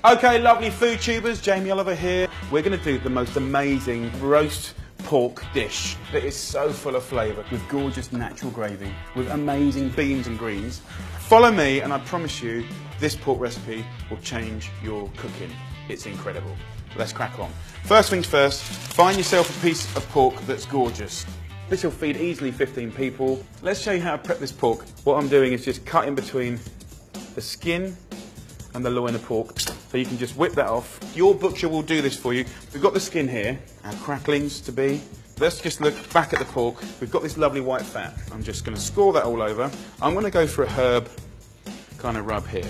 Okay, lovely food tubers, Jamie Oliver here. We're going to do the most amazing roast pork dish that is so full of flavour, with gorgeous natural gravy, with amazing beans and greens. Follow me and I promise you this pork recipe will change your cooking. It's incredible. Let's crack on. First things first, find yourself a piece of pork that's gorgeous. This will feed easily 15 people. Let's show you how to prep this pork. What I'm doing is just cutting between the skin and the loin of pork. So you can just whip that off. Your butcher will do this for you. We've got the skin here, our cracklings to be. Let's just look back at the pork. We've got this lovely white fat. I'm just going to score that all over. I'm going to go for a herb kind of rub here.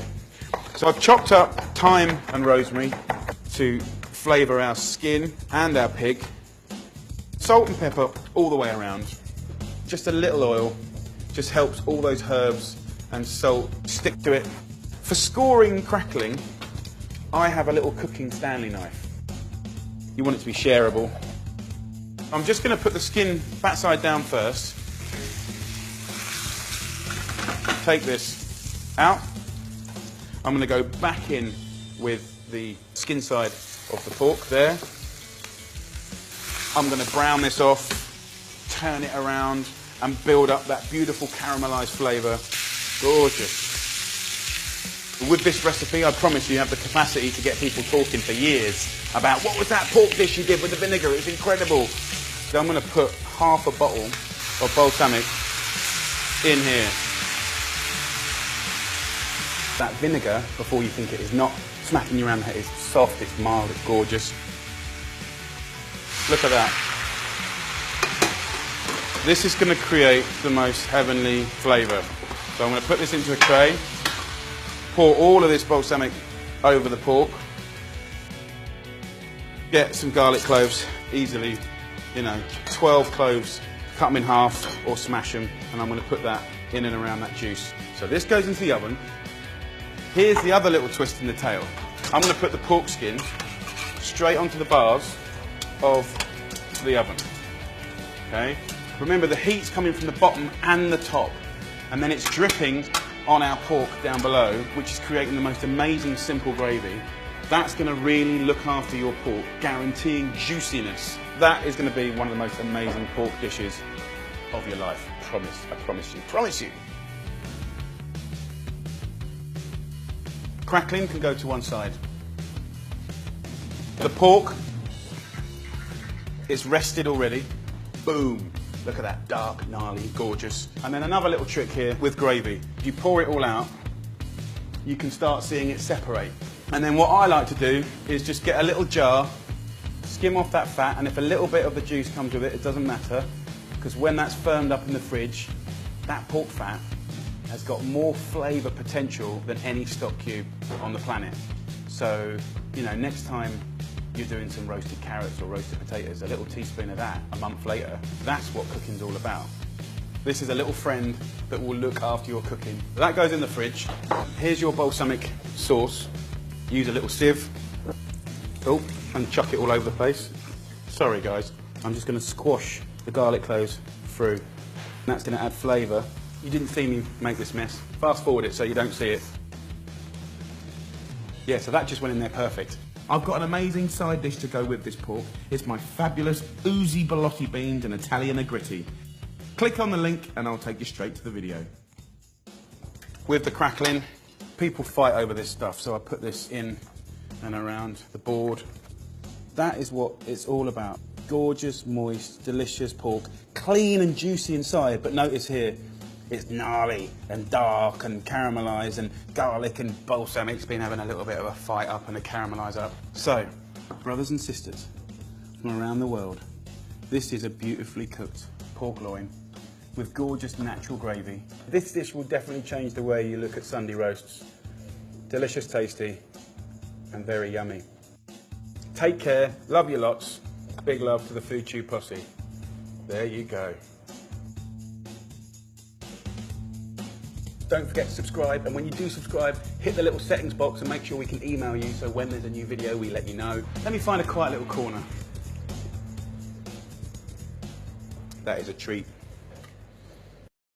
So I've chopped up thyme and rosemary to flavour our skin and our pig. Salt and pepper all the way around. Just a little oil just helps all those herbs and salt stick to it. For scoring crackling, I have a little cooking Stanley knife. You want it to be shareable. I'm just going to put the skin backside down first. Take this out. I'm going to go back in with the skin side of the pork there. I'm going to brown this off, turn it around and build up that beautiful caramelised flavour. Gorgeous. With this recipe, I promise you have the capacity to get people talking for years about what was that pork dish you did with the vinegar, it was incredible. So I'm going to put half a bottle of balsamic in here. That vinegar, before you think it is not smacking you around the head, it's soft, it's mild, it's gorgeous. Look at that. This is going to create the most heavenly flavour. So I'm going to put this into a tray. Pour all of this balsamic over the pork. Get some garlic cloves, easily, 12 cloves, cut them in half or smash them, and I'm going to put that in and around that juice. So this goes into the oven. Here's the other little twist in the tail. I'm going to put the pork skin straight onto the bars of the oven. Okay? Remember, the heat's coming from the bottom and the top, and then it's dripping on our pork down below, which is creating the most amazing simple gravy. That's going to really look after your pork, guaranteeing juiciness. That is going to be one of the most amazing pork dishes of your life. I promise you. Crackling can go to one side. The pork is rested already. Boom. Look at that, dark, gnarly, gorgeous. And then another little trick here with gravy. If you pour it all out, you can start seeing it separate. And then what I like to do is just get a little jar, skim off that fat, and if a little bit of the juice comes with it, it doesn't matter, because when that's firmed up in the fridge, that pork fat has got more flavour potential than any stock cube on the planet. So, next time you're doing some roasted carrots or roasted potatoes, a little teaspoon of that a month later, that's what cooking's all about. This is a little friend that will look after your cooking. That goes in the fridge. Here's your balsamic sauce. Use a little sieve. Oh, and chuck it all over the place. Sorry guys, I'm just going to squash the garlic cloves through. And that's going to add flavour. You didn't see me make this mess. Fast forward it so you don't see it. Yeah, so that just went in there perfect. I've got an amazing side dish to go with this pork. It's my fabulous oozy ballotti beans and Italian agritti. Click on the link and I'll take you straight to the video. With the crackling, people fight over this stuff, so I put this in and around the board. That is what it's all about. Gorgeous, moist, delicious pork, clean and juicy inside, but notice here, it's gnarly and dark and caramelised, and garlic and balsamic's been having a little bit of a fight up and a caramelise up. So, brothers and sisters from around the world, this is a beautifully cooked pork loin with gorgeous natural gravy. This dish will definitely change the way you look at Sunday roasts. Delicious, tasty, and very yummy. Take care, love you lots. Big love to the Food Tube posse. There you go. Don't forget to subscribe, and when you do subscribe, hit the little settings box and make sure we can email you, so when there's a new video we let you know. Let me find a quiet little corner. That is a treat.